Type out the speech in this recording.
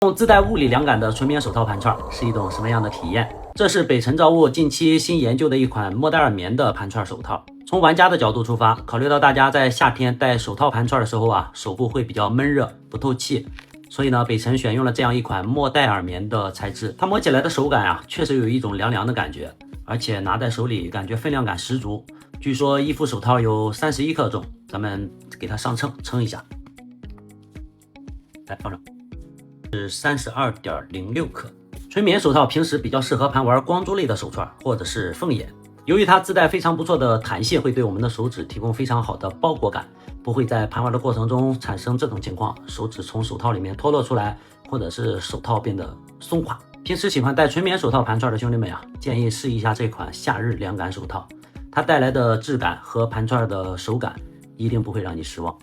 用自带物理凉感的纯棉手套盘串是一种什么样的体验？这是北辰造物近期新研究的一款莫代尔棉的盘串手套。从玩家的角度出发，考虑到大家在夏天戴手套盘串的时候手部会比较闷热不透气，所以呢，北辰选用了这样一款莫代尔棉的材质。它摸起来的手感确实有一种凉凉的感觉，而且拿在手里感觉分量感十足。据说一副手套有31克重，咱们给它上称称一下，来放上。是32.06克。纯棉手套平时比较适合盘玩光珠类的手串或者是凤眼，由于它自带非常不错的弹性，会对我们的手指提供非常好的包裹感，不会在盘玩的过程中产生这种情况，手指从手套里面脱落出来，或者是手套变得松垮。平时喜欢戴纯棉手套盘串的兄弟们建议试一下这款夏日凉感手套，它带来的质感和盘串的手感一定不会让你失望。